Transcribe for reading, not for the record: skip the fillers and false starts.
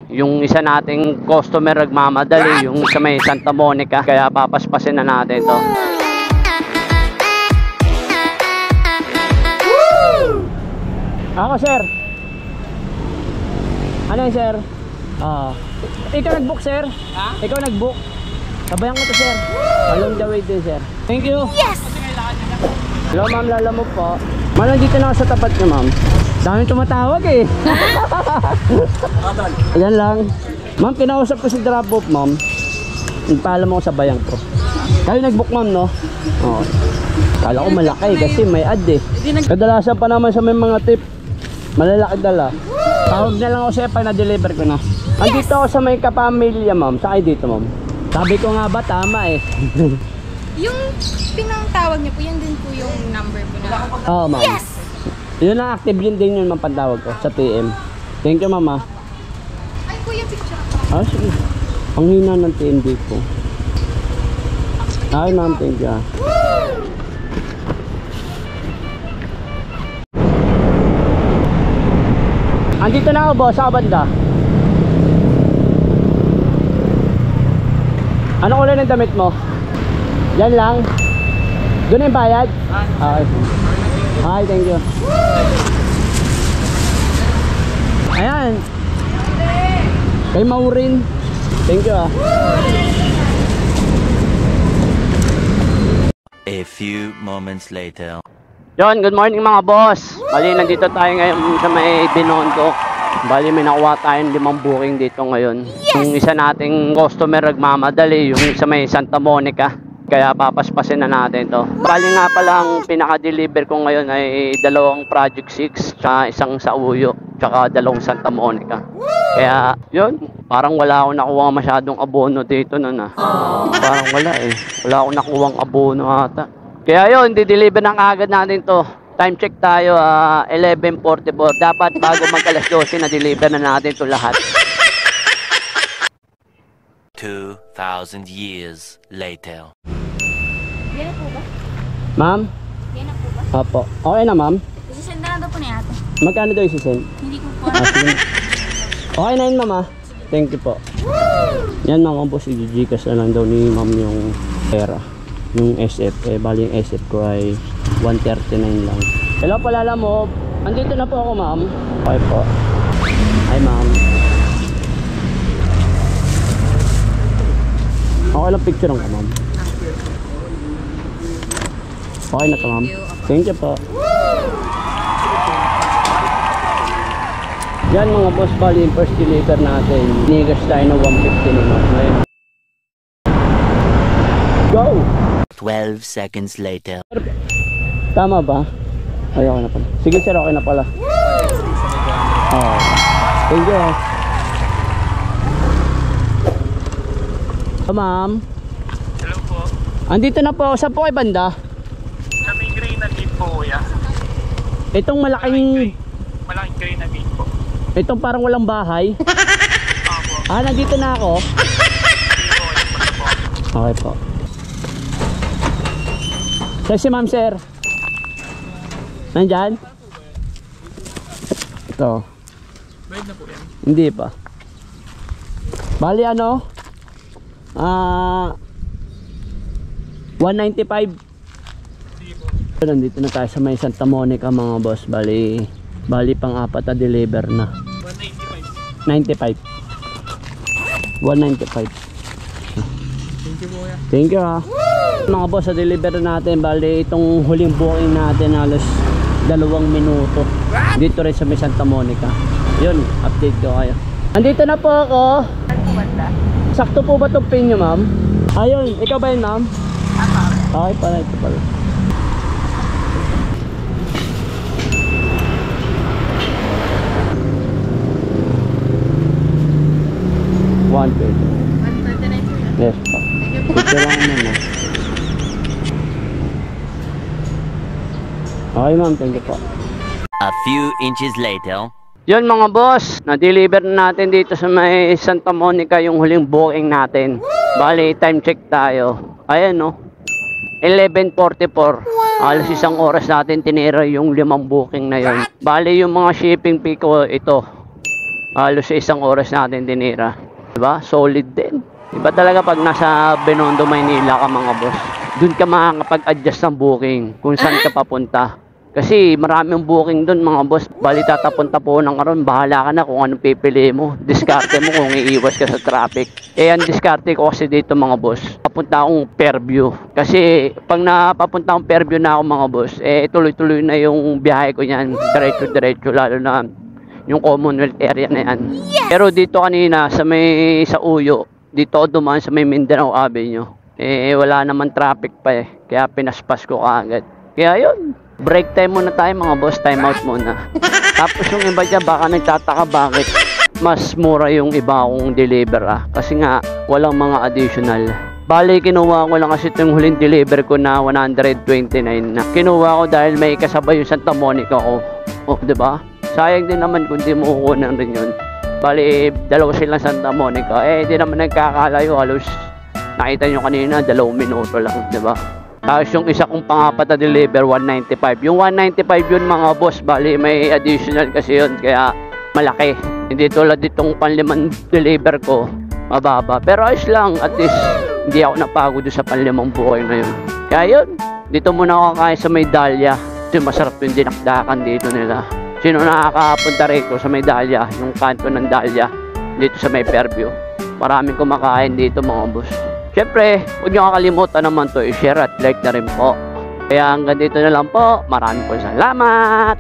Yung isa nating customer nagmamadali, yung sa may Santa Monica. Kaya papaspasin na natin to. Ako, sir. Ano yun, sir? Ikaw nag-book, sir? Ha? Ikaw nag-book? Sabayan ko to, sir. Along the way din, sir. Thank you. Yes! Hello, ma'am. Lalamog po. Ma'am, nandito na ako sa tapat niyo, ma'am. Daming tumatawag eh. Ayan lang. Ma'am, kinausap ko si drop-off, ma'am. Paalam ako sa bayang ko. Kayo nag-book, ma'am, no? Oo. Kala ko malaki kasi may ad eh. Kadalasan pa naman sa may mga tip. Malalaki dala. Tawag na lang ako sa'yo pag na-deliver ko na. Andito ako sa may kapamilya, ma'am. Saan kayo dito, ma'am? Sabi ko nga ba, tama eh. Yung pinangtawag niyo po, yan din po yung number po na. Oo, ma'am. Yes! Yun ang active yun din yung mapantawag ko sa TM. Thank you, mama. Ay, kuya, picture. Sige. Ang hina ng TMD ko. Ay, ma'am, thank you. Andito na ako, boss, sa banda. Ano kulay ng damit mo? Yan lang. Doon yung bayad? Okay. Hi, thank you. Ayan. Kay Maurin. Thank you ah. A few moments later. Yon, good morning mga boss. Bali, nandito tayo ngayon sa may Binondo. Bali, may nakuha tayong 5 booking dito ngayon. Yung isa nating customer nagmamadali, yung sa may Santa Monica. Kaya papaspasin na natin to. Bali nga pala ang pinaka-deliver ko ngayon ay 2 Project 6, tsaka isang sa Uyo, tsaka 2 Santa Monica. Kaya, yun, parang wala akong nakuha masyadong abono dito nun ah. Parang wala eh. Wala akong nakuha abono ata. Kaya yun, di-deliver ng agad natin to. Time check tayo, 11:44. Dapat bago mag-alas 12 na-deliver na natin to lahat. 2,000 years later. Yan na po ba? Ma'am? Yan na po ba? Opo. Okay na, ma'am? Isisend na daw po na yata. Magkano daw isisend? Hindi ko po. Okay na yun, ma'am ah. Thank you po. Yan mga boss, i-gcash na lang daw ni ma'am yung pera. Yung SF, bali yung SF ko ay 139 lang. Hello po, Lalamog. Andito na po ako, ma'am. Okay po. Hi, ma'am. Okay lang picture lang ka, ma'am. Okay na to, ma'am. Thank you po. Yan mga boss, bali yung first deliver natin. Nigas tayo ng 150 ni ma'am. Go! 12 seconds later. Tama ba? Ay, okay na pala. Sige sir, okay na pala. Thank you. Ma'am. Hello po. Andito na po. Saan po kayo banda? Sa may grenadine po, kuya. Itong malaking grenadine po. Itong parang walang bahay. Opo. Nandito na ako. Okay po. Si ma'am sir. Nandyan? Ito. Bayad na po yan. Hindi pa. Bali ano? 195. Nandito na tayo sa may Santa Monica mga boss. Bali pang-4 na deliver na. 195. 195. Thank you po, kuya. Thank you ha. Mga boss, sa deliver natin, bali itong huling booking natin halos 2 minuto dito rin sa may Santa Monica. Yun, update ko kayo. Andito na po ako. Sakto po ba itong pin nyo, ma'am? Ayun, ikaw ba yun, ma'am? Okay pala, ito pala. Yes po. Ito lang naman. Okay ma'am, thank you po. A few inches later. Yun mga boss, na-deliver na natin dito sa may Santa Monica yung huling booking natin. Bali, time check tayo. Ayan no, 11:44. Alas 1 oras natin tinira yung 5 booking na yun. Bali yung mga shipping fee ko ito. Halos isang oras natin tinira. Diba? Solid din. Iba talaga pag nasa Binondo, Maynila ka mga boss. Doon ka makakapag-adjust ng booking kung saan ka papunta. Kasi maraming booking doon mga boss. Bali tatapunta-punan ka ron, bahala ka na kung anong pipili mo. Diskarte mo kung iiwas ka sa traffic. Ang diskarte ko kasi dito mga boss, papunta akong Fairview. Kasi pag napapunta akong Fairview na ako mga boss, tuloy-tuloy na yung biyahe ko yan. Diretso-diretso, lalo na yung Commonwealth area na yan. Pero dito kanina sa Uyo, dito ako dumaan sa may Mindanao Avenue. Wala naman traffic pa kaya pinaspas ko kaagad. Kaya yun, break time muna tayo mga boss, time out muna. Tapos yung iba dyan baka nagtataka bakit mas mura yung iba akong deliver kasi nga walang mga additional. Bali kinuha ko lang kasi itong huling deliver ko na 129 na. Kinuha ko dahil may kasabay yung Santa Monica ko. Diba? Sayang din naman kung di mo kukunan rin yun. Bali, dalawa silang Santa Monica. Di naman nagkakalayo. Halos nakita nyo kanina, 2 minuto lang, diba? Tapos yung isa kong pangapat na deliver, 195. Yung 195 yun mga boss, bali may additional kasi yun, kaya malaki. Hindi tulad ditong panlimang deliver ko, mababa. Pero ayos lang, at least hindi ako napagod sa panlimang buhay na yun. Kaya yun, dito muna ako kakain sa may Dahlia. Kasi masarap yung dinakdakan dito nila. Sino nakakapunta rito sa may Dahlia, yung kanto ng Dahlia, dito sa may Fairview. Maraming kumakain dito mga boss. Siyempre, huwag nyo kakalimutan naman to i-share at like na rin po. Kaya hanggang dito na lang po. Maraming po salamat!